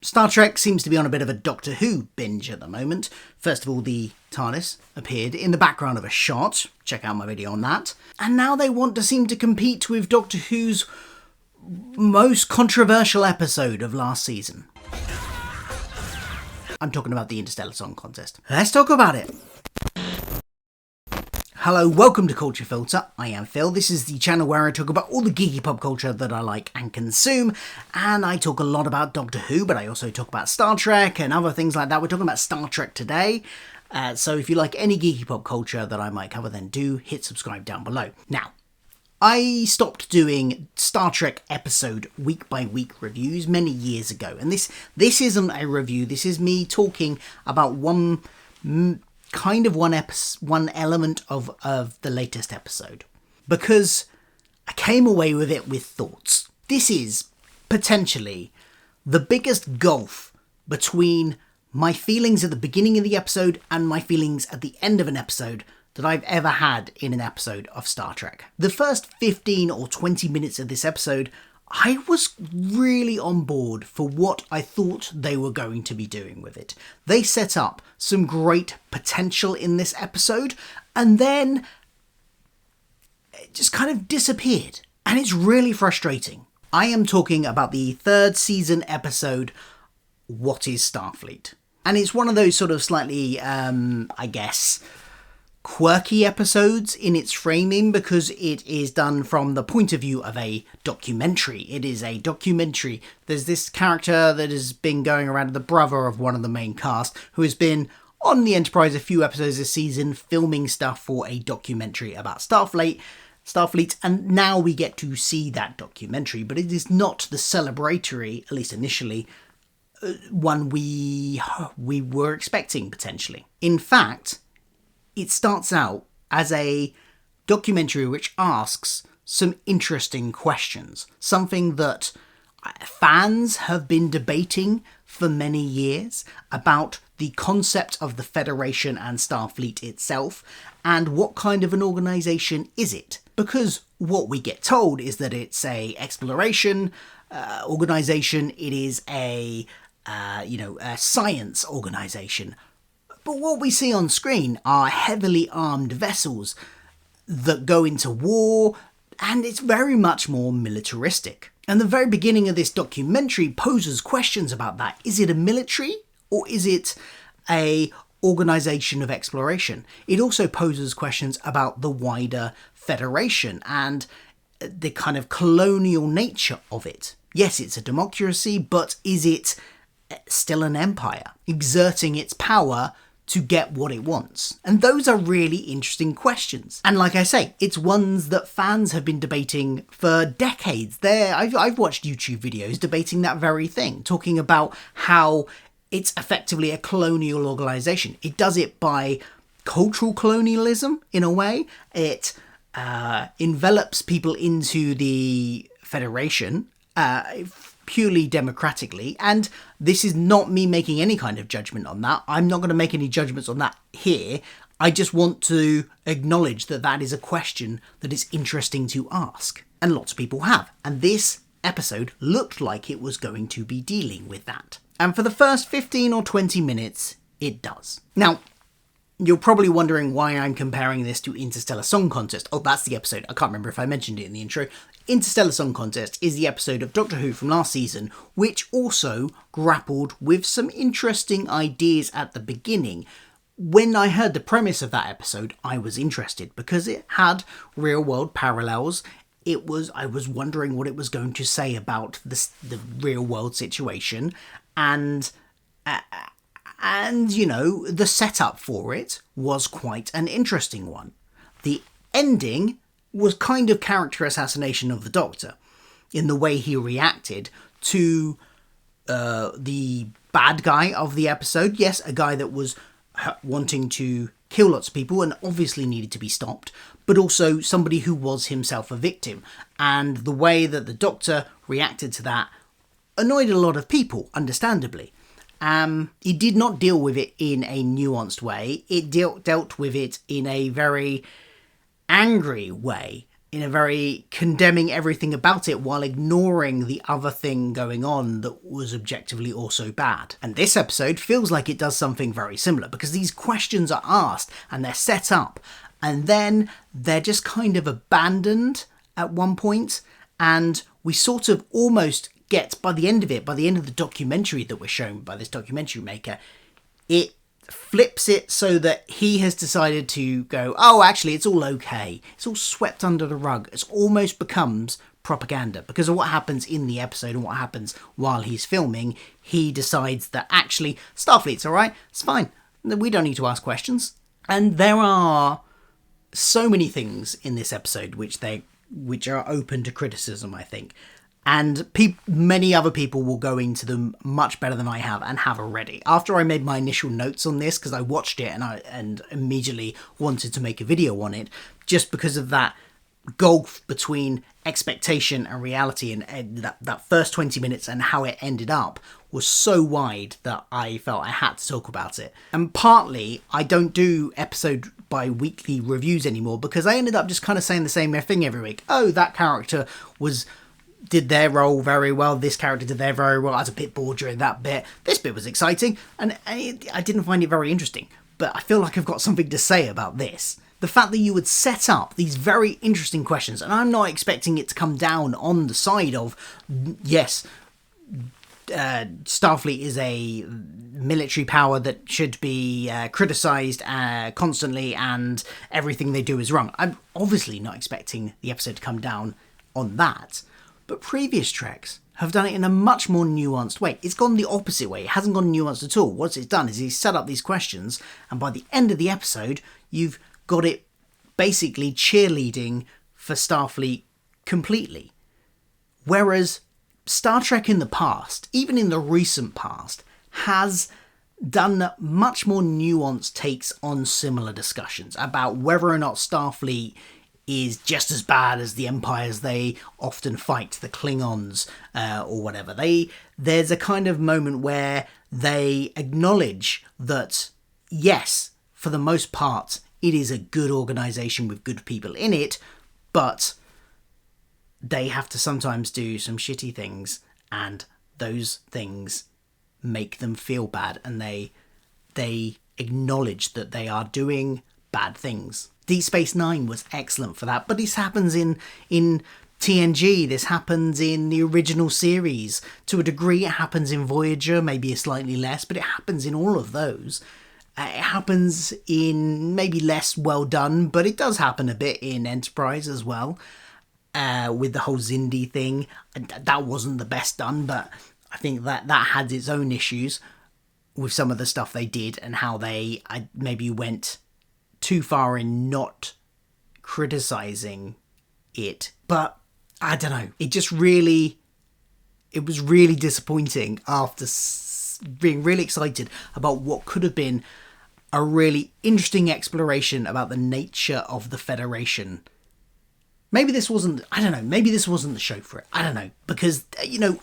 Star Trek seems to be on a bit of a Doctor Who binge at the moment. First of all, the TARDIS appeared in the background of a shot. Check out my video on that. And now they want to seem to compete with Doctor Who's most controversial episode of last season. I'm talking about the Interstellar Song Contest. Let's talk about it. Hello, welcome to Culture Filter. I am Phil. This is the channel where I talk about all the geeky pop culture that I like and consume. And I talk a lot about Doctor Who, but I also talk about Star Trek and other things like that. We're talking about Star Trek today. So if you like any geeky pop culture that I might cover, then do hit subscribe down below. Now, I stopped doing Star Trek episode week-by-week reviews many years ago. And this isn't a review. This is me talking about one element of the latest episode. Because I came away with it with thoughts. This is potentially the biggest gulf between my feelings at the beginning of the episode and my feelings at the end of an episode that I've ever had in an episode of Star Trek. The first 15 or 20 minutes of this episode, I was really on board for what I thought they were going to be doing with it. They set up some great potential in this episode, and then it just kind of disappeared. And it's really frustrating. I am talking about the third season episode, What is Starfleet? And it's one of those sort of slightly, quirky episodes in its framing because it is done from the point of view of a documentary. It is a documentary. There's this character that has been going around, the brother of one of the main cast, who has been on the Enterprise a few episodes this season, filming stuff for a documentary about Starfleet, and now we get to see that documentary, but it is not the celebratory, at least initially, one we were expecting, potentially. In fact, it starts out as a documentary which asks some interesting questions. Something that fans have been debating for many years about the concept of the Federation and Starfleet itself, and what kind of an organisation is it? Because what we get told is that it's a exploration organisation, it is a science organisation. But what we see on screen are heavily armed vessels that go into war, and it's very much more militaristic. And the very beginning of this documentary poses questions about that. Is it a military or is it a organisation of exploration? It also poses questions about the wider Federation and the kind of colonial nature of it. Yes, it's a democracy, but is it still an empire exerting its power to get what it wants? And those are really interesting questions. And like I say, it's ones that fans have been debating for decades. I've watched YouTube videos debating that very thing, talking about how it's effectively a colonial organisation. It does it by cultural colonialism, in a way. It envelops people into the Federation purely democratically, and this is not me making any kind of judgment on that. I'm not going to make any judgments on that here. I just want to acknowledge that that is a question that is interesting to ask, and lots of people have, and this episode looked like it was going to be dealing with that. And for the first 15 or 20 minutes, it does. Now, you're probably wondering why I'm comparing this to Interstellar Song Contest. Oh, that's the episode. I can't remember if I mentioned it in the intro. Interstellar Song Contest is the episode of Doctor Who from last season, which also grappled with some interesting ideas at the beginning. When I heard the premise of that episode, I was interested because it had real-world parallels. I was wondering what it was going to say about the real-world situation, and the setup for it was quite an interesting one. The ending was kind of character assassination of the Doctor in the way he reacted to the bad guy of the episode. Yes, a guy that was wanting to kill lots of people and obviously needed to be stopped, but also somebody who was himself a victim. And the way that the Doctor reacted to that annoyed a lot of people, understandably. He did not deal with it in a nuanced way. It dealt with it in a very angry way. in a very condemning everything about it while ignoring the other thing going on that was objectively also bad. And this episode feels like it does something very similar, because these questions are asked and they're set up and then they're just kind of abandoned at one point, and we sort of almost get, by the end of the documentary that we're shown by this documentary maker, it flips it so that he has decided to go, oh, actually, it's all okay. It's all swept under the rug. It almost becomes propaganda because of what happens in the episode and what happens while he's filming. He decides that actually, Starfleet's all right. It's fine. We don't need to ask questions. And there are so many things in this episode which are open to criticism, I think. And many other people will go into them much better than I have and have already. After I made my initial notes on this, because I watched it and immediately wanted to make a video on it, just because of that gulf between expectation and reality, and that first 20 minutes and how it ended up was so wide that I felt I had to talk about it. And partly, I don't do episode by weekly reviews anymore because I ended up just kind of saying the same thing every week. Oh, that character did their role very well. This character did their very well. I was a bit bored during that bit. This bit was exciting, and I didn't find it very interesting. But I feel like I've got something to say about this. The fact that you would set up these very interesting questions, and I'm not expecting it to come down on the side of, yes, Starfleet is a military power that should be criticised constantly and everything they do is wrong. I'm obviously not expecting the episode to come down on that. But previous treks have done it in a much more nuanced way. It's gone the opposite way. It hasn't gone nuanced at all. What it's done is he's set up these questions, and by the end of the episode, you've got it basically cheerleading for Starfleet completely. Whereas Star Trek in the past, even in the recent past, has done much more nuanced takes on similar discussions about whether or not Starfleet is just as bad as the empires they often fight, the Klingons or whatever. There's a kind of moment where they acknowledge that, yes, for the most part, it is a good organisation with good people in it, but they have to sometimes do some shitty things, and those things make them feel bad, and they acknowledge that they are doing bad things. Deep Space Nine was excellent for that, but this happens in TNG, this happens in the original series. To a degree, it happens in Voyager, maybe slightly less, but it happens in all of those. It happens in maybe less well done, but it does happen a bit in Enterprise as well, with the whole Xindi thing. That wasn't the best done, but I think that had its own issues with some of the stuff they did and how they maybe went too far in not criticising it. But I don't know, it was really disappointing after being really excited about what could have been a really interesting exploration about the nature of the Federation. Maybe this wasn't the show for it. I don't know, because,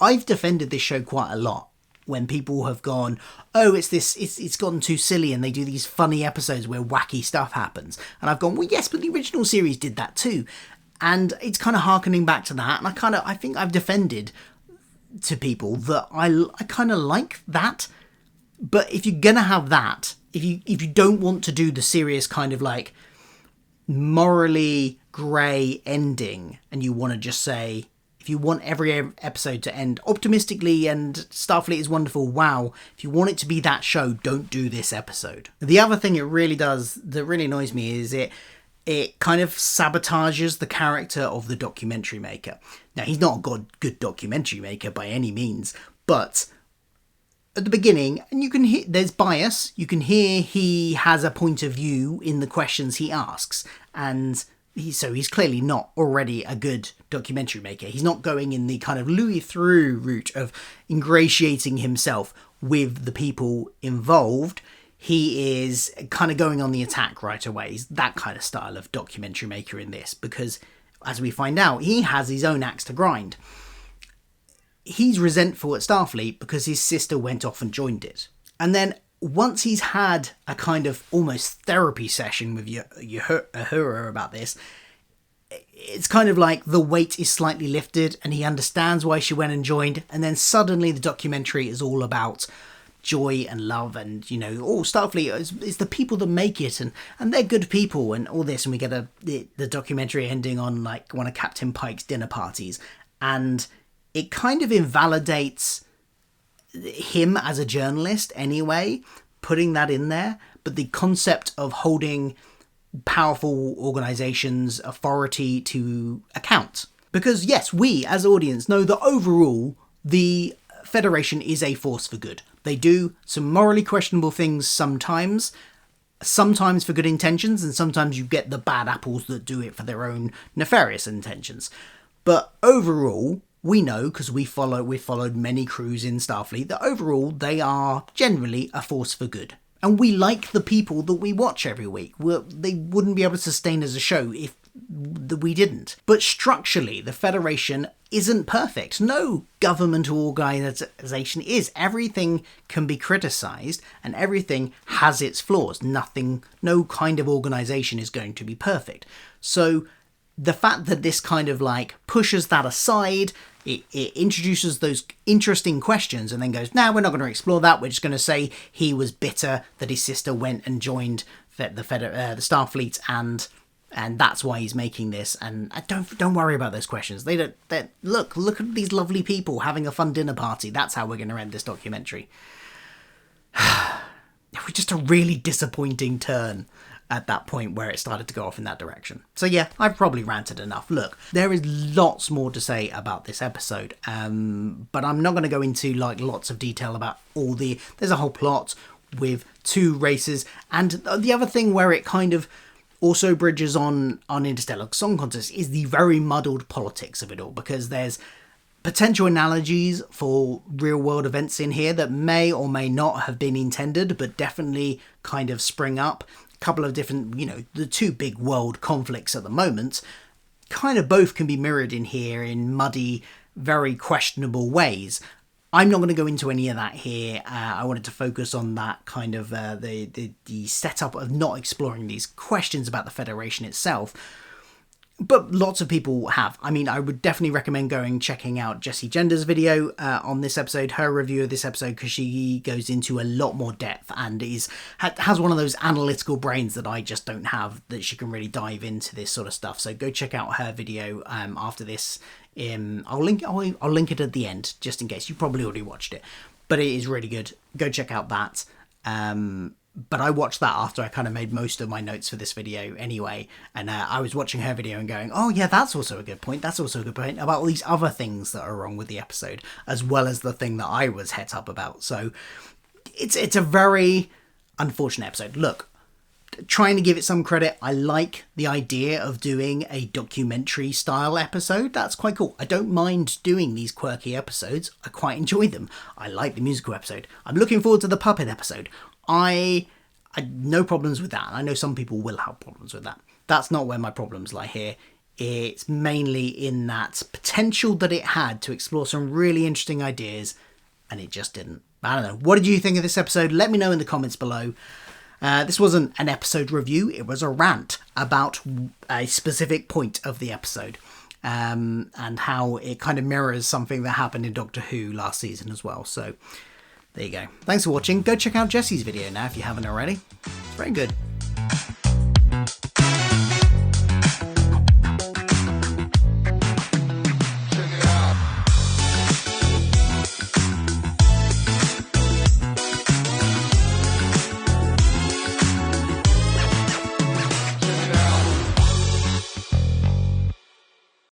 I've defended this show quite a lot when people have gone, oh, it's gotten too silly and they do these funny episodes where wacky stuff happens. And I've gone, well, yes, but the original series did that too. And it's kind of harkening back to that. And I think I've defended to people that I kind of like that. But if you're going to have that, if you don't want to do the serious kind of like morally grey ending, and you want to just say, if you want every episode to end optimistically and Starfleet is wonderful, wow. If you want it to be that show, don't do this episode. The other thing it really does that really annoys me is it kind of sabotages the character of the documentary maker. Now, he's not a good documentary maker by any means, but at the beginning, and you can hear there's bias. You can hear he has a point of view in the questions he asks, and he's clearly not already a good documentary maker. He's not going in the kind of Louis Theroux route of ingratiating himself with the people involved. He is kind of going on the attack right away. He's that kind of style of documentary maker in this, because as we find out, he has his own axe to grind. He's resentful at Starfleet because his sister went off and joined it. And then once he's had a kind of almost therapy session with Uhura about this, it's kind of like the weight is slightly lifted and he understands why she went and joined, and then suddenly the documentary is all about joy and love, and Starfleet is the people that make it, and they're good people and all this, and we get the documentary ending on like one of Captain Pike's dinner parties, and it kind of invalidates him as a journalist anyway, putting that in there. But the concept of holding powerful organizations' authority to account, because yes, we as audience know that overall the Federation is a force for good. They do some morally questionable things sometimes for good intentions, and sometimes you get the bad apples that do it for their own nefarious intentions. But overall, we know, because we've followed many crews in Starfleet, that overall they are generally a force for good. And we like the people that we watch every week. They wouldn't be able to sustain as a show if we didn't. But structurally, the Federation isn't perfect. No government or organisation is. Everything can be criticised and everything has its flaws. No kind of organisation is going to be perfect. So the fact that this kind of like pushes that aside, it introduces those interesting questions and then goes, no, we're not going to explore that. We're just going to say he was bitter that his sister went and joined the Starfleet, and that's why he's making this. And don't worry about those questions. Look at these lovely people having a fun dinner party. That's how we're going to end this documentary. It was just a really disappointing turn at that point where it started to go off in that direction. So yeah, I've probably ranted enough. Look, there is lots more to say about this episode, but I'm not going to go into like lots of detail about there's a whole plot with two races, and the other thing where it kind of also bridges on Interstellar Song Contest is the very muddled politics of it all, because there's potential analogies for real world events in here that may or may not have been intended, but definitely kind of spring up. Couple of different, the two big world conflicts at the moment kind of both can be mirrored in here in muddy, very questionable ways. I'm not going to go into any of that here. I wanted to focus on that kind of the setup of not exploring these questions about the Federation itself. But lots of people have. I mean, I would definitely recommend checking out Jessie Gender's video on this episode, her review of this episode, because she goes into a lot more depth and has one of those analytical brains that I just don't have, that she can really dive into this sort of stuff. So go check out her video after this. I'll link it at the end, just in case. You probably already watched it, but it is really good. Go check out that. But I watched that after I kind of made most of my notes for this video anyway. And I was watching her video and going, oh yeah, that's also a good point. That's also a good point about all these other things that are wrong with the episode, as well as the thing that I was het up about. So it's a very unfortunate episode. Look, trying to give it some credit, I like the idea of doing a documentary style episode. That's quite cool. I don't mind doing these quirky episodes. I quite enjoy them. I like the musical episode. I'm looking forward to the puppet episode. I no problems with that. I know some people will have problems with that. That's not where my problems lie here. It's mainly in that potential that it had to explore some really interesting ideas, and it just didn't. I don't know. What did you think of this episode? Let me know in the comments below. This wasn't an episode review. It was a rant about a specific point of the episode, and how it kind of mirrors something that happened in Doctor Who last season as well. So there you go. Thanks for watching. Go check out Jessie's video now if you haven't already. It's very good.